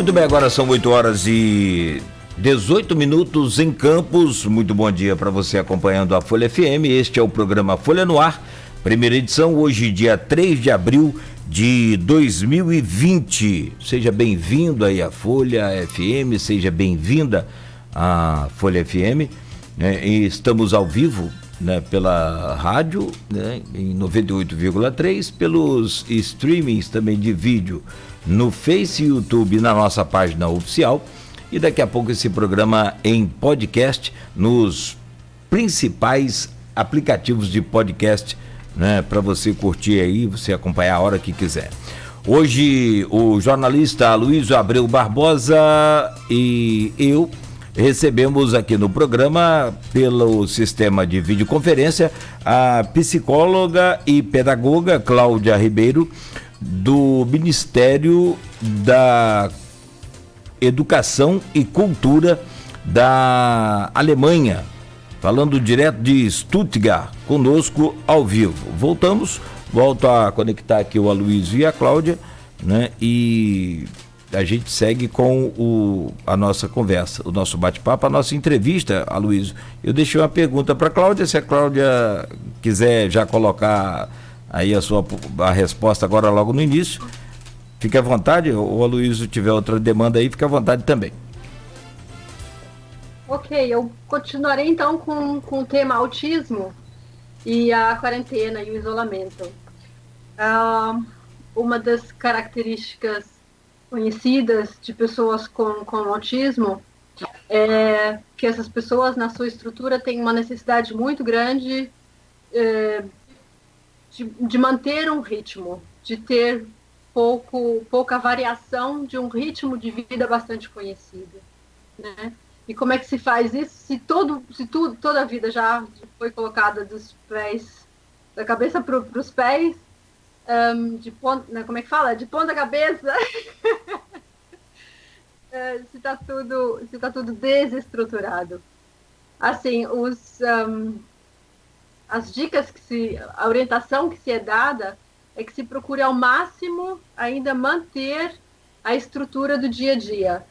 Muito bem, agora são 8 horas e 18 minutos em Campos. Muito bom dia para você acompanhando a Folha FM. Este é o programa Folha no Ar, primeira edição, hoje dia 3 de abril de 2020. Seja bem-vindo aí à Folha FM, seja bem-vinda à Folha FM. E estamos ao vivo, né, pela rádio, né, em 98,3, pelos streamings também de vídeo no Face e YouTube, na nossa página oficial, e daqui a pouco esse programa em podcast nos principais aplicativos de podcast, né, para você curtir aí, você acompanhar a hora que quiser. Hoje o jornalista Aloysio Abreu Barbosa e eu recebemos aqui no programa, pelo sistema de videoconferência, a psicóloga e pedagoga Cláudia Ribeiro, do Ministério da Educação e Cultura da Alemanha, falando direto de Stuttgart, conosco ao vivo. Volto a conectar aqui o Aloysio e a Cláudia, né? E a gente segue com a nossa conversa, o nosso bate-papo, a nossa entrevista, Aloysio. Eu deixei uma pergunta para a Cláudia, se a Cláudia quiser já colocar aí a resposta agora logo no início, fique à vontade, ou o Aloysio tiver outra demanda aí, fique à vontade também. Ok, eu continuarei então com o tema autismo e a quarentena e o isolamento. Uma das características conhecidas de pessoas com autismo é que essas pessoas, na sua estrutura, têm uma necessidade muito grande de manter um ritmo, de ter pouca variação de um ritmo de vida bastante conhecido, né? E como é que se faz isso se toda a vida já foi colocada dos pés, da cabeça para os pés, de ponta, né, como é que fala? De ponta cabeça, se está tudo desestruturado. Assim, as dicas a orientação que se é dada é que se procure ao máximo ainda manter a estrutura do dia a dia.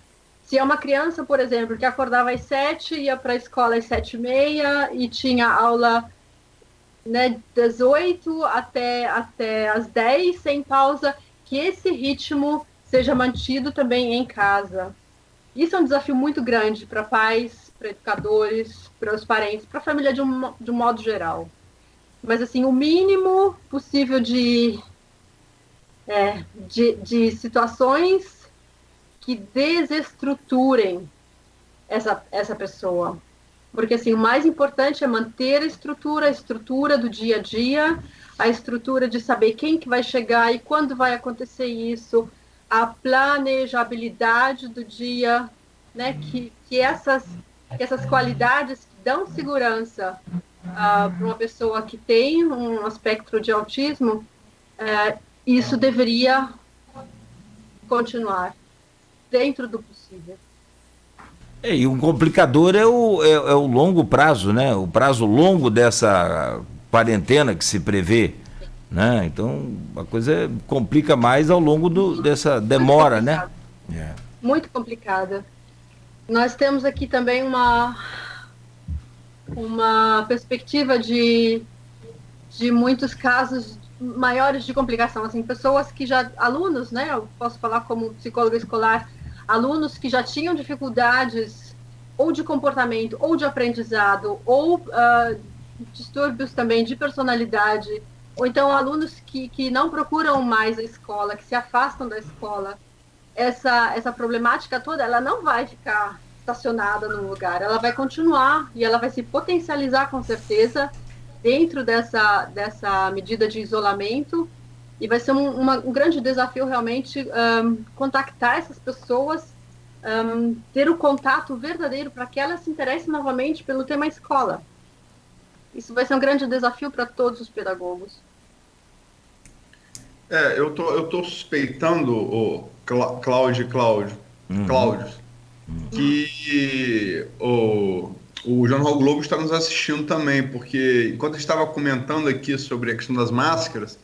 Se é uma criança, por exemplo, que acordava às 7, ia para a escola às 7h30 e tinha aula, né, das 8 até as 10, sem pausa, que esse ritmo seja mantido também em casa. Isso é um desafio muito grande para pais, para educadores, para os parentes, para a família de um modo geral. Mas, assim, o mínimo possível de situações que desestruturem essa pessoa. Porque, assim, o mais importante é manter a estrutura do dia a dia, a estrutura de saber quem que vai chegar e quando vai acontecer isso, a planejabilidade do dia, né? Que essas qualidades que dão segurança para uma pessoa que tem um espectro de autismo, isso deveria continuar dentro do possível. E um complicador é o longo prazo, né? O prazo longo dessa quarentena que se prevê, né? Então a coisa complica mais ao longo dessa demora, né? Muito complicada. Nós temos aqui também uma perspectiva de muitos casos maiores de complicação, assim, pessoas que alunos, né, eu posso falar como psicóloga escolar, alunos que já tinham dificuldades ou de comportamento, ou de aprendizado, ou distúrbios também de personalidade, ou então alunos que não procuram mais a escola, que se afastam da escola. Essa problemática toda, ela não vai ficar estacionada no lugar, ela vai continuar e ela vai se potencializar com certeza dentro dessa medida de isolamento, e vai ser um grande desafio realmente contactar essas pessoas, ter o contato verdadeiro para que elas se interessem novamente pelo tema escola. Isso vai ser um grande desafio para todos os pedagogos. Eu tô suspeitando, Cláudio, que o Jornal Globo está nos assistindo também, porque enquanto eu estava comentando aqui sobre a questão das máscaras,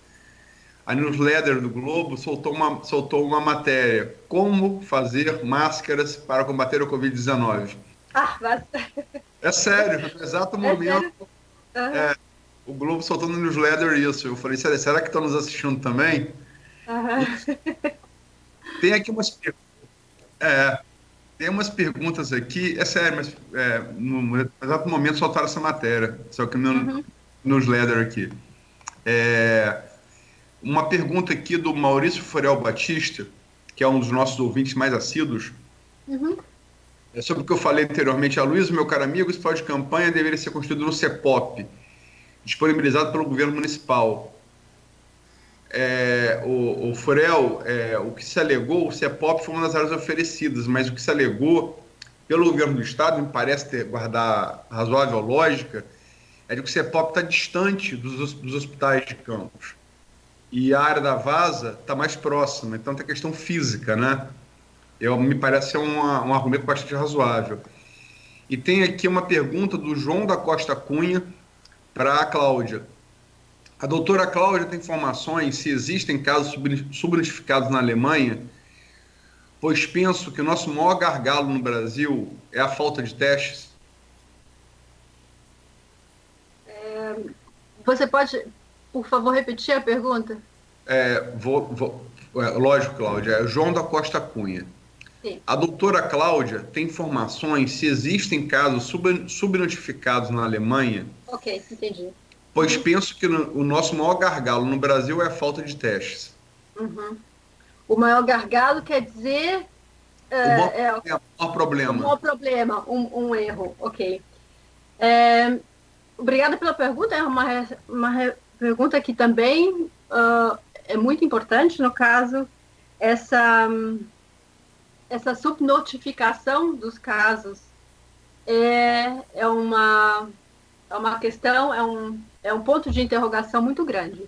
a newsletter do Globo soltou uma matéria: como fazer máscaras para combater o Covid-19. Ah, basta. É sério, no exato momento, Uhum. o Globo soltou no newsletter isso. Eu falei, será que estão nos assistindo também? Uhum. Tem aqui tem umas perguntas aqui, é sério, mas no exato momento soltaram essa matéria, só que no Uhum. newsletter aqui. Uma pergunta aqui do Maurício Forel Batista, que é um dos nossos ouvintes mais assíduos, Uhum. é sobre o que eu falei anteriormente. A Luiz, meu caro amigo, esse plano de campanha deveria ser construído no CEPOP, disponibilizado pelo governo municipal. O Forel, o que se alegou, o CEPOP foi uma das áreas oferecidas, mas o que se alegou pelo governo do estado, me parece guardar razoável lógica, é de que o CEPOP está distante dos hospitais de campos. E a área da Vaza está mais próxima, então tem a questão física, né? Me parece ser um argumento bastante razoável. E tem aqui uma pergunta do João da Costa Cunha para a Cláudia. A doutora Cláudia tem informações se existem casos subnotificados na Alemanha, pois penso que o nosso maior gargalo no Brasil é a falta de testes. Você pode, por favor, repetir a pergunta? Lógico, Cláudia, é João da Costa Cunha. Sim. A doutora Cláudia tem informações se existem casos subnotificados na Alemanha, Ok, entendi. pois penso que o nosso maior gargalo no Brasil é a falta de testes. Uhum. O maior gargalo quer dizer O maior problema. um maior problema, um erro, ok. Obrigada pela pergunta, é uma pergunta que também é muito importante, no caso, essa subnotificação dos casos é uma questão, é um ponto de interrogação muito grande.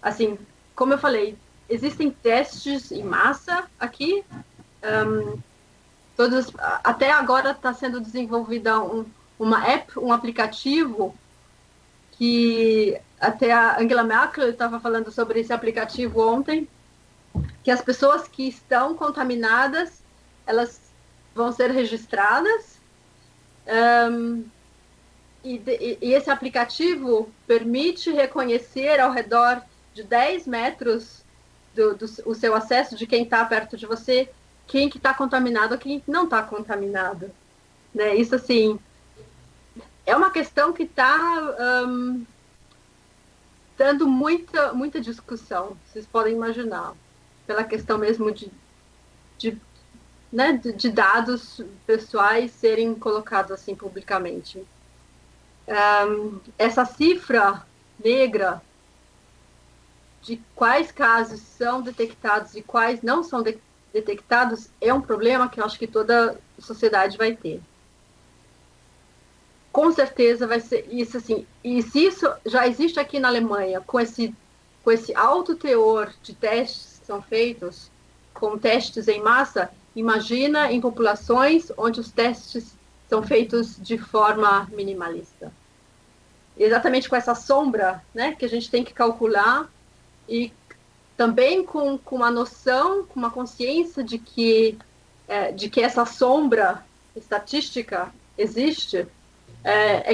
Assim, como eu falei, existem testes em massa aqui, até agora está sendo desenvolvida uma app, um aplicativo, que até a Angela Merkel estava falando sobre esse aplicativo ontem, que as pessoas que estão contaminadas, elas vão ser registradas, e esse aplicativo permite reconhecer ao redor de 10 metros o seu acesso de quem está perto de você, quem que está contaminado ou quem não está contaminado. Né? Isso, assim, é uma questão que está dando muita discussão, vocês podem imaginar, pela questão mesmo de dados pessoais serem colocados assim publicamente. Essa cifra negra de quais casos são detectados e quais não são detectados é um problema que eu acho que toda a sociedade vai ter. Com certeza vai ser isso, assim, e se isso já existe aqui na Alemanha, com esse alto teor de testes que são feitos, com testes em massa, imagina em populações onde os testes são feitos de forma minimalista. Exatamente com essa sombra, né, que a gente tem que calcular, e também com uma noção, com uma consciência de que essa sombra estatística existe,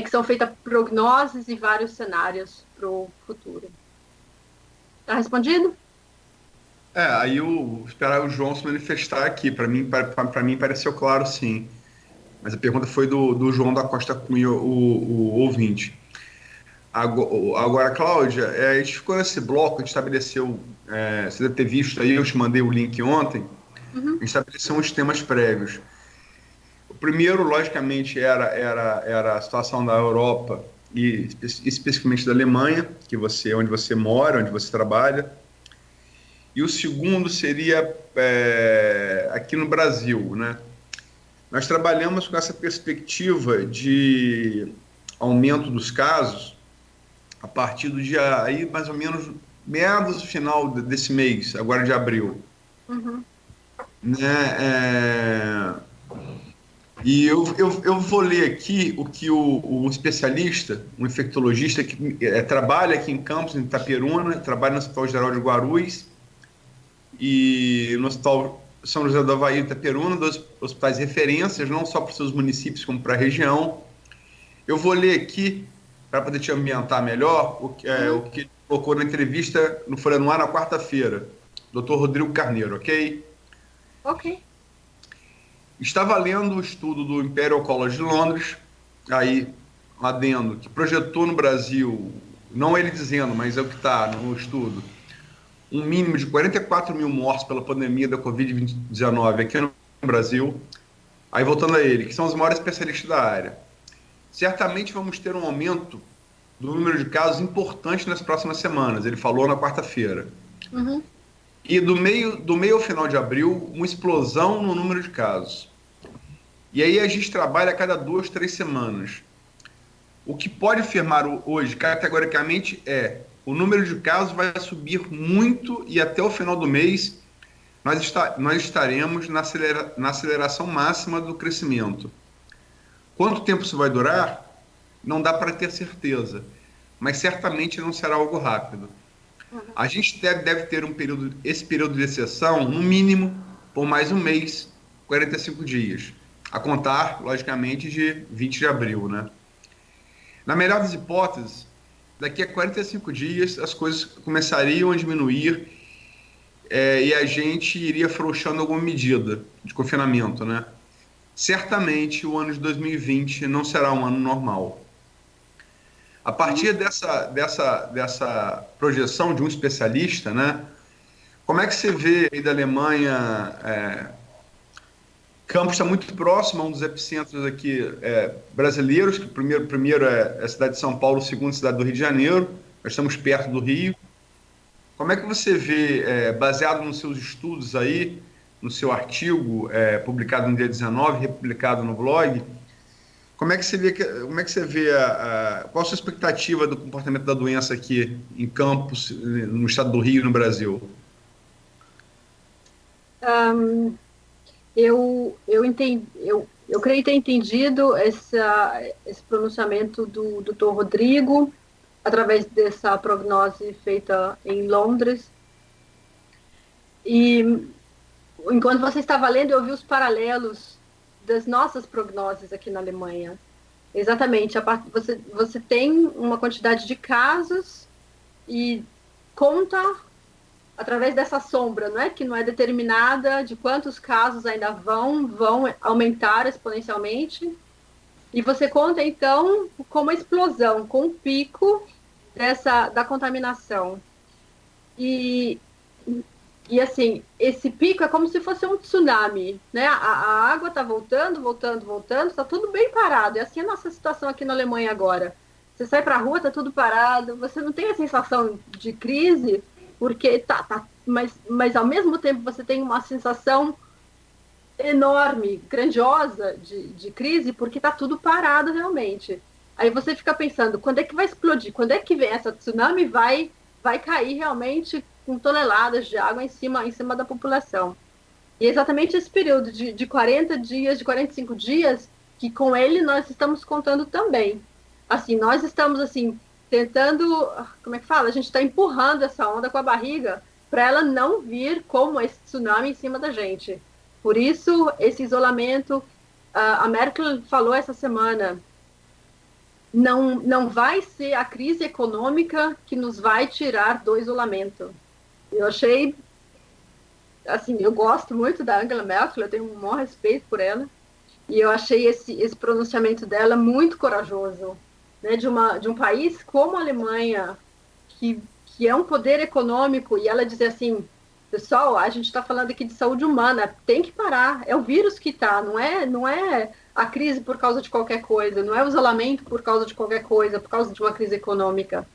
que são feitas prognoses e vários cenários para o futuro. Está respondido? Aí eu esperar o João se manifestar aqui. Para mim pareceu claro, sim. Mas a pergunta foi do João da Costa Cunha, o ouvinte. Agora, Cláudia, a gente ficou nesse bloco, a gente estabeleceu, você deve ter visto aí, eu te mandei o link ontem, a gente estabeleceu uns temas prévios. O primeiro, logicamente, era a situação da Europa e especificamente da Alemanha, onde você mora, onde você trabalha. E o segundo seria aqui no Brasil, né? Nós trabalhamos com essa perspectiva de aumento dos casos a partir do dia, aí mais ou menos, meados do final desse mês, agora de abril. Né? E eu vou ler aqui o que o especialista, um infectologista que trabalha aqui em Campos, em Itaperuna, trabalha no Hospital Geral de Guarulhos e no Hospital São José do Avaí, Itaperuna, dos hospitais referências, não só para os seus municípios, como para a região. Eu vou ler aqui, para poder te ambientar melhor, o que ele colocou na entrevista no Folha no Ar na quarta-feira, Dr. Rodrigo Carneiro, ok? Ok. Estava lendo o estudo do Imperial College de Londres, aí, adendo, que projetou no Brasil, não ele dizendo, mas é o que está no estudo, um mínimo de 44 mil mortes pela pandemia da Covid-19 aqui no Brasil. Aí, voltando a ele, que são os maiores especialistas da área. Certamente vamos ter um aumento do número de casos importante nas próximas semanas, ele falou na quarta-feira. Uhum. E do meio ao final de abril, uma explosão no número de casos. E aí a gente trabalha a cada 2, 3 semanas. O que pode afirmar hoje, categoricamente, o número de casos vai subir muito e até o final do mês nós estaremos na aceleração máxima do crescimento. Quanto tempo isso vai durar? Não dá para ter certeza, mas certamente não será algo rápido. A gente deve ter esse período de exceção, no mínimo, por mais um mês, 45 dias. A contar, logicamente, de 20 de abril, né? Na melhor das hipóteses, daqui a 45 dias, as coisas começariam a diminuir e a gente iria afrouxando alguma medida de confinamento, né? Certamente, o ano de 2020 não será um ano normal. A partir dessa projeção de um especialista, né? Como é que você vê aí da Alemanha? Campos está muito próximo a um dos epicentros aqui brasileiros, que primeiro é a cidade de São Paulo, o segundo cidade do Rio de Janeiro. Nós estamos perto do Rio. Como é que você vê, baseado nos seus estudos aí, no seu artigo publicado no dia 19, republicado no blog, como é que você vê, qual a sua expectativa do comportamento da doença aqui em Campos, no estado do Rio e no Brasil? Eu creio ter entendido esse pronunciamento do Dr. Rodrigo através dessa prognose feita em Londres. E enquanto você estava lendo, eu vi os paralelos das nossas prognoses aqui na Alemanha. Exatamente, você tem uma quantidade de casos e conta através dessa sombra, não é? Que não é determinada de quantos casos ainda vão aumentar exponencialmente. E você conta, então, com uma explosão, com um pico da contaminação. E assim, esse pico é como se fosse um tsunami, né? A água está voltando, está tudo bem parado. E assim é a nossa situação aqui na Alemanha agora. Você sai para a rua, está tudo parado, você não tem a sensação de crise, porque mas ao mesmo tempo você tem uma sensação enorme, grandiosa de crise, porque está tudo parado realmente. Aí você fica pensando, quando é que vai explodir? Quando é que vem essa tsunami vai cair realmente com toneladas de água em cima da população? E é exatamente esse período de 40 dias, de 45 dias, que com ele nós estamos contando também. Assim, nós estamos assim tentando, como é que fala? A gente está empurrando essa onda com a barriga para ela não vir como esse tsunami em cima da gente. Por isso, esse isolamento, a Merkel falou essa semana, não vai ser a crise econômica que nos vai tirar do isolamento. Eu achei, assim, eu gosto muito da Angela Merkel, eu tenho um maior respeito por ela, e eu achei esse pronunciamento dela muito corajoso, né, de um país como a Alemanha, que é um poder econômico, e ela dizer assim, pessoal, a gente está falando aqui de saúde humana, tem que parar, é o vírus que está, não é a crise por causa de qualquer coisa, não é o isolamento por causa de qualquer coisa, por causa de uma crise econômica.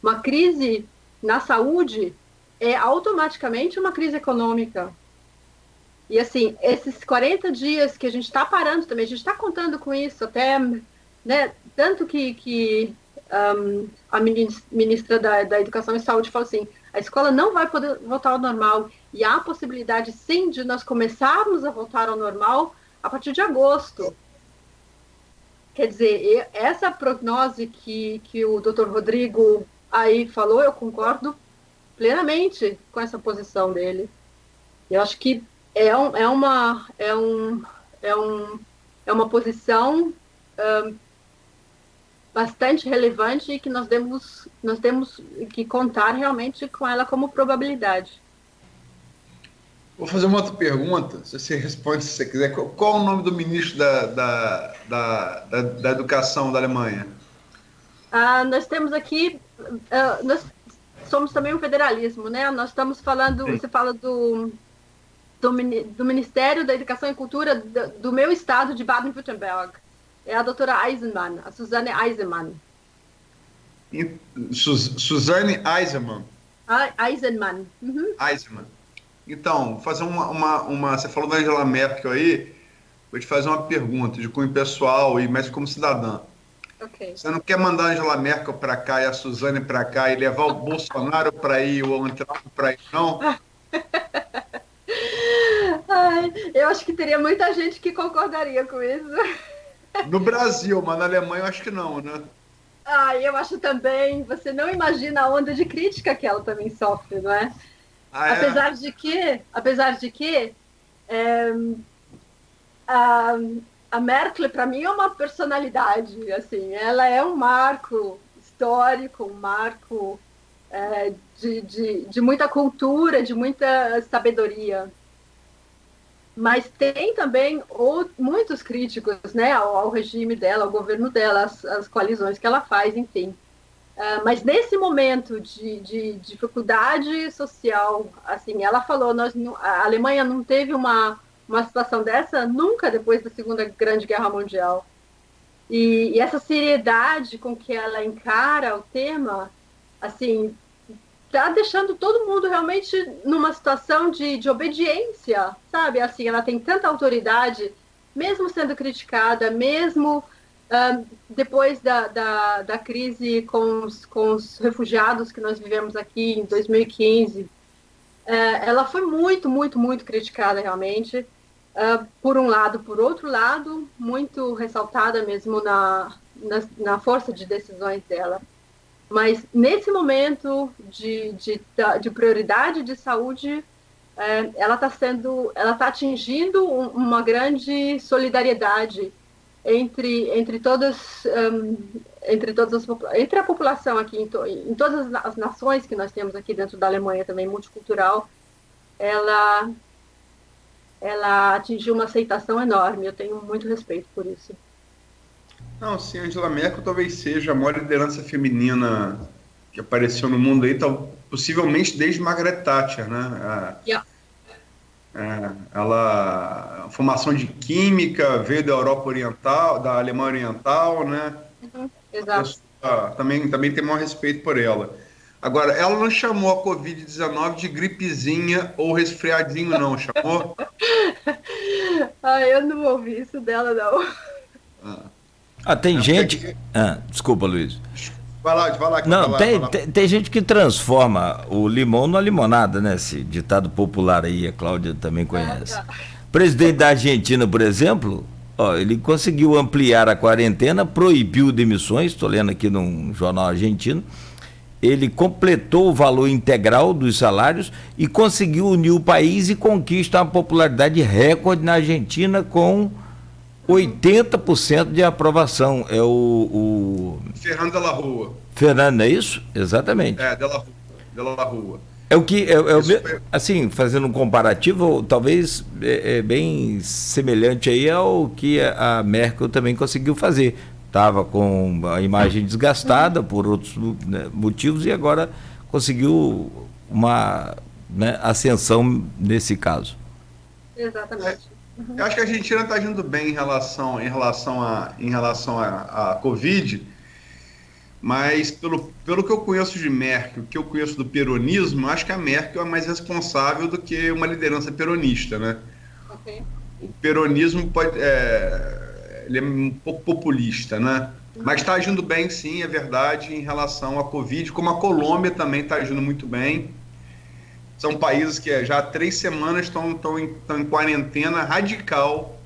Uma crise na saúde é automaticamente uma crise econômica. E assim, esses 40 dias que a gente está parando também, a gente está contando com isso até, né, tanto que a ministra da Educação e Saúde falou assim, a escola não vai poder voltar ao normal, e há a possibilidade sim de nós começarmos a voltar ao normal a partir de agosto. Quer dizer, essa prognose que o Dr. Rodrigo aí falou, eu concordo plenamente com essa posição dele. Eu acho que é uma posição bastante relevante e que nós temos que contar realmente com ela como probabilidade. Vou fazer uma outra pergunta, se você responde se você quiser. Qual o nome do ministro da Educação da Alemanha? Nós temos aqui, nós somos também um federalismo, né? Nós estamos falando, Sim. você fala do Ministério da Educação e Cultura do meu estado de Baden-Württemberg. É a doutora Eisenmann, a Suzanne Eisenmann. Suzanne Eisenmann. Eisenmann. Uhum. Eisenmann. Então, vou fazer você falou da Angela Merkel aí, vou te fazer uma pergunta de cunho pessoal, mas como cidadã. Okay. Você não quer mandar a Angela Merkel para cá e a Suzane para cá e levar o Bolsonaro para ir, o Trump para ir, não? Eu acho que teria muita gente que concordaria com isso. No Brasil, mas na Alemanha eu acho que não, né? Eu acho também. Você não imagina a onda de crítica que ela também sofre, não é? Apesar de que a Merkel, para mim, é uma personalidade. Assim, ela é um marco histórico, um marco de muita cultura, de muita sabedoria. Mas tem também muitos críticos, né, ao regime dela, ao governo dela, as coalizões que ela faz, enfim. Mas nesse momento de dificuldade social, assim, ela falou, a Alemanha não teve uma situação dessa nunca depois da Segunda Grande Guerra Mundial. E essa seriedade com que ela encara o tema, assim, está deixando todo mundo realmente numa situação de obediência, sabe? Assim, ela tem tanta autoridade, mesmo sendo criticada, mesmo depois da crise com os refugiados que nós vivemos aqui em 2015, ela foi muito, muito, muito criticada realmente, por um lado. Por outro lado, muito ressaltada mesmo na força de decisões dela. Mas nesse momento de prioridade de saúde, ela está atingindo uma grande solidariedade entre a população aqui, em todas as nações que nós temos aqui dentro da Alemanha também, multicultural. Ela atingiu uma aceitação enorme. Eu tenho muito respeito por isso. Não, sim, Angela Merkel talvez seja a maior liderança feminina que apareceu no mundo aí, possivelmente desde Margaret Thatcher, né? Ela, formação de química, veio da Europa Oriental, da Alemanha Oriental, né? Uhum, exato. Também tem maior respeito por ela. Agora, ela não chamou a Covid-19 de gripezinha ou resfriadinho, não, chamou? Eu não ouvi isso dela, não. Tem gente... desculpa, Luiz. Vai lá. Não, tem gente que transforma o limão numa limonada, né? Esse ditado popular aí, a Cláudia também conhece. O presidente da Argentina, por exemplo, ele conseguiu ampliar a quarentena, proibiu demissões, estou lendo aqui num jornal argentino, ele completou o valor integral dos salários e conseguiu unir o país e conquista uma popularidade recorde na Argentina com 80% de aprovação. É o Fernando de la Rúa. Fernando, é isso? Exatamente. De la Rúa. É o que, assim, fazendo um comparativo, talvez bem semelhante aí ao que a Merkel também conseguiu fazer. Estava com a imagem desgastada por outros motivos e agora conseguiu uma ascensão nesse caso. Exatamente. Eu acho que a Argentina está agindo bem em relação à Covid, mas pelo que eu conheço de Merkel, que eu conheço do peronismo, acho que a Merkel é mais responsável do que uma liderança peronista, né? Okay. O peronismo ele é um pouco populista, né? Mas está agindo bem, sim, é verdade, em relação à Covid, como a Colômbia também está agindo muito bem. São países que já há 3 semanas estão em quarentena radical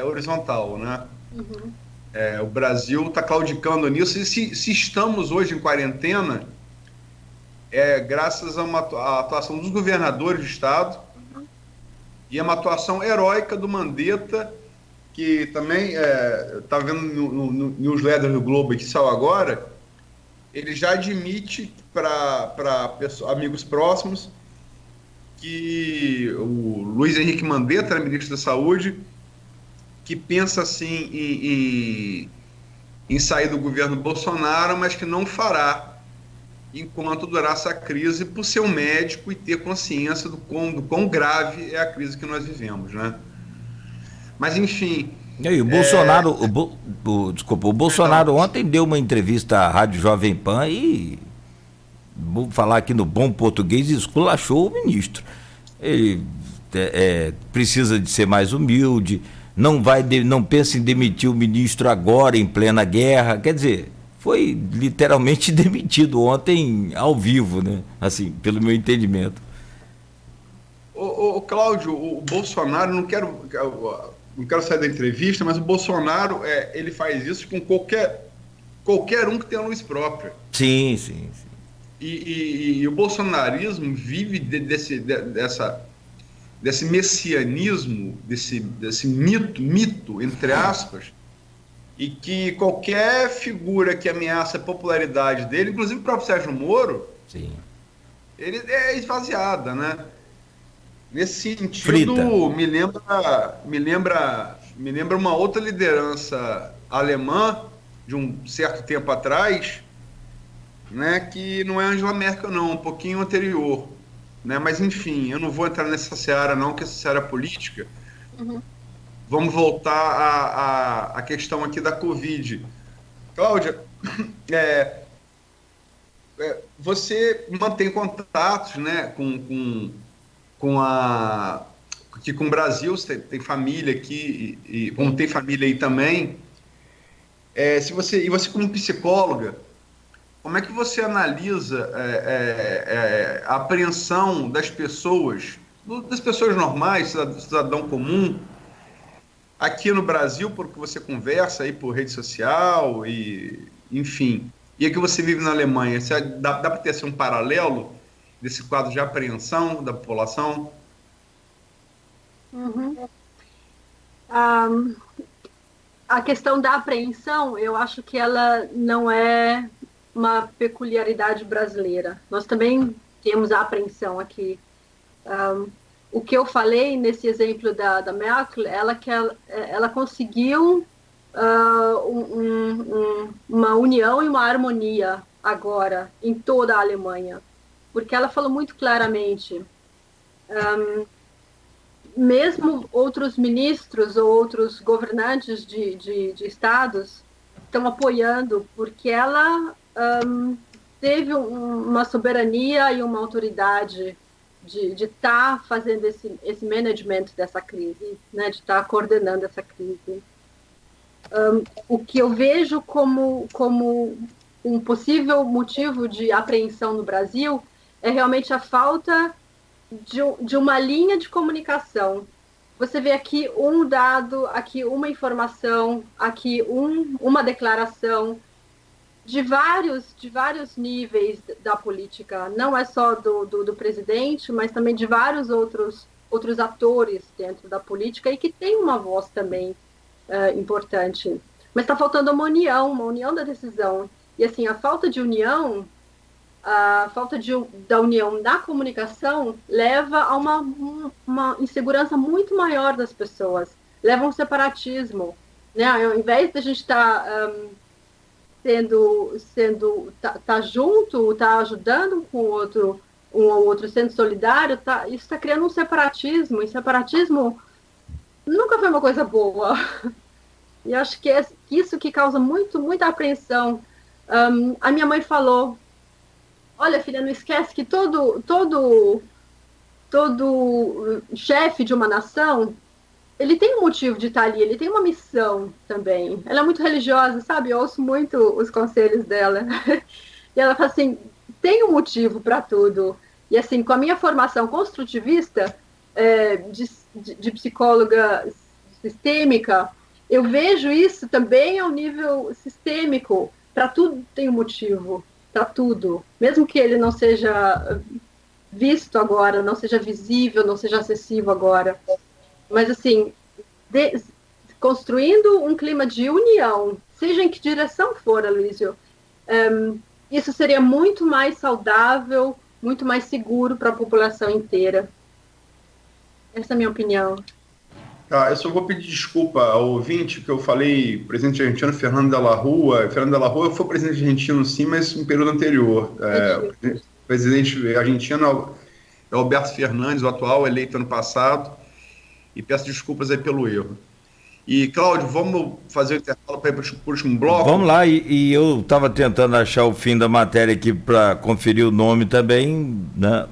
horizontal, né? Uhum. O Brasil está claudicando nisso, e se estamos hoje em quarentena, graças a a atuação dos governadores do Estado e a uma atuação heróica do Mandetta, que também está vendo no newsletter do Globo que saiu agora, ele já admite para amigos próximos que o Luiz Henrique Mandetta, ministro da Saúde, que pensa assim em sair do governo Bolsonaro, mas que não fará enquanto durar essa crise, por ser um médico e ter consciência do quão grave é a crise que nós vivemos, né? Mas, enfim... E aí, o Bolsonaro, o Bolsonaro ontem deu uma entrevista à Rádio Jovem Pan e, vou falar aqui no bom português, esculachou o ministro. Ele precisa de ser mais humilde, não pensa em demitir o ministro agora, em plena guerra. Quer dizer, foi literalmente demitido ontem ao vivo, né? Assim, pelo meu entendimento. Cláudio, o Bolsonaro, não quero sair da entrevista, mas o Bolsonaro, ele faz isso com qualquer um que tenha luz própria. Sim. E o bolsonarismo vive desse messianismo, desse mito, entre aspas, e que qualquer figura que ameaça a popularidade dele, inclusive o próprio Sérgio Moro, sim, ele é esvaziada, né? Nesse sentido, frita. me lembra uma outra liderança alemã de um certo tempo atrás, né, que não é Angela Merkel, não, um pouquinho anterior, né? Mas enfim, eu não vou entrar nessa seara, não, que essa seara é política. Uhum. Vamos voltar à questão aqui da Covid. Cláudia, você mantém contatos, né, com o Brasil, você tem família aqui, e como tem família aí também, e você como psicóloga, como é que você analisa a apreensão das pessoas normais, cidadão comum, aqui no Brasil, porque você conversa aí por rede social, e enfim, e aqui você vive na Alemanha, dá para ter assim, um paralelo desse quadro de apreensão da população? Uhum. A questão da apreensão, eu acho que ela não é uma peculiaridade brasileira. Nós também temos a apreensão aqui. O que eu falei nesse exemplo da Merkel, ela conseguiu uma união e uma harmonia agora em toda a Alemanha, porque ela falou muito claramente, mesmo outros ministros ou outros governantes de estados estão apoiando, porque ela teve uma soberania e uma autoridade de estar fazendo esse management dessa crise, né, de estar coordenando essa crise. O que eu vejo como um possível motivo de apreensão no Brasil é realmente a falta de uma linha de comunicação. Você vê aqui um dado, aqui uma informação, aqui uma declaração de vários níveis da política, não é só do presidente, mas também de vários outros atores dentro da política e que tem uma voz também importante. Mas está faltando uma união da decisão. E assim, a falta de união, da união na comunicação leva a uma insegurança muito maior das pessoas, leva a um separatismo, né? Ao invés de a gente estar tá junto, tá ajudando um ao outro, sendo solidário, isso está criando um separatismo, e separatismo nunca foi uma coisa boa. E acho que é isso que causa muita apreensão. A minha mãe falou, olha, filha, não esquece que todo chefe de uma nação, ele tem um motivo de estar ali, ele tem uma missão também. Ela é muito religiosa, sabe? Eu ouço muito os conselhos dela. E ela fala assim, tem um motivo para tudo. E assim, com a minha formação construtivista, de psicóloga sistêmica, Eu vejo isso também ao nível sistêmico. Para tudo tem um motivo, para tudo. Mesmo que ele não seja visto agora, não seja visível, não seja acessível agora. Mas, assim, construindo um clima de união, seja em que direção for, Aloysio, isso seria muito mais saudável, muito mais seguro para a população inteira. Essa é a minha opinião. Eu só vou pedir desculpa ao ouvinte que eu falei presidente argentino Fernando de la Rúa. Fernando de la Rúa foi presidente argentino, sim, mas no período anterior. O presidente argentino é Alberto Fernandes, o atual, eleito ano passado, e peço desculpas aí pelo erro. E, Cláudio, vamos fazer o intervalo para ir para o último bloco? Vamos lá, e eu estava tentando achar o fim da matéria aqui para conferir o nome também, né?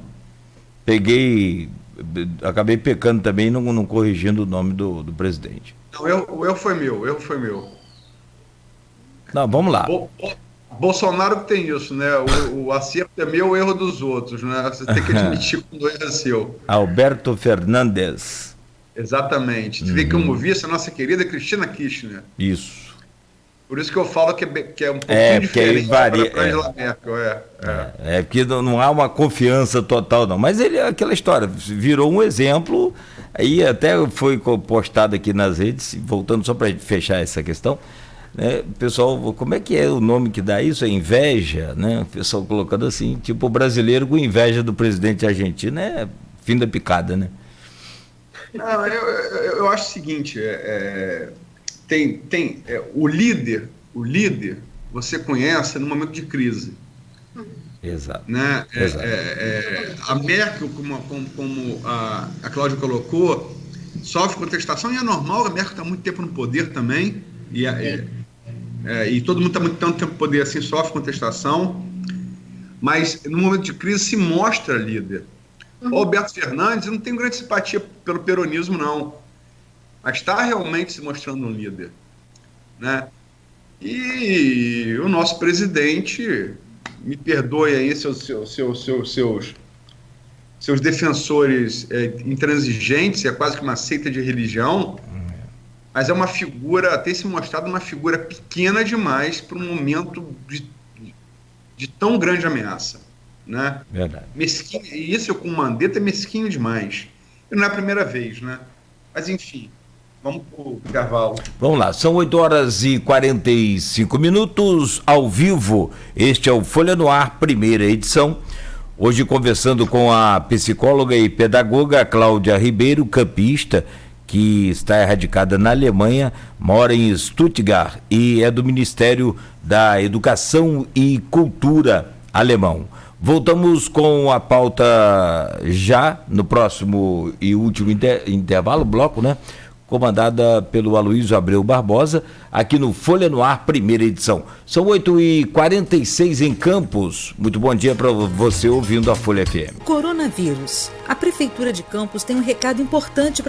Acabei pecando também, não corrigindo o nome do presidente. Não, o erro foi meu. Não, vamos lá. Bolsonaro que tem isso, né? O acerto é meu, o erro dos outros, né? Você tem que admitir quando o erro é seu. Alberto Fernandes. Exatamente. Você vê que eu movi essa nossa querida Cristina Kirchner. Isso. Por isso que eu falo que é um pouquinho diferente para Angela Merkel. Porque não há uma confiança total, não. Mas ele, aquela história, virou um exemplo, aí até foi postado aqui nas redes, voltando só para fechar essa questão, né? Pessoal, como é que é o nome que dá isso? É inveja, né? O pessoal colocando assim, tipo o brasileiro com inveja do presidente argentino, é fim da picada, né? Não, eu acho o seguinte, o líder você conhece no momento de crise. Exato. Né? Exato. A Merkel, como a Cláudia colocou, sofre contestação, e é normal, a Merkel está muito tempo no poder também, e todo mundo está muito tanto tempo no poder assim, sofre contestação, mas no momento de crise se mostra líder. O Alberto Fernandes, eu não tenho grande simpatia pelo peronismo, não, mas está realmente se mostrando um líder, né? E o nosso presidente, me perdoe aí seus defensores intransigentes, é quase que uma seita de religião, mas é uma figura, tem se mostrado uma figura pequena demais para um momento de tão grande ameaça. Né? Verdade. Mesquinho, e isso com o Mandetta é mesquinho demais. E não é a primeira vez, né? Mas enfim, vamos pro intervalo. Vamos lá, são 8h45 ao vivo. Este é o Folha no Ar, primeira edição. Hoje conversando com a psicóloga e pedagoga Cláudia Ribeiro, campista, que está erradicada na Alemanha, mora em Stuttgart e é do Ministério da Educação e Cultura alemão. Voltamos com a pauta já no próximo e último intervalo, bloco, né? Comandada pelo Aloysio Abreu Barbosa, aqui no Folha no Ar, primeira edição. São 8h46 em Campos. Muito bom dia para você ouvindo a Folha FM. Coronavírus. A Prefeitura de Campos tem um recado importante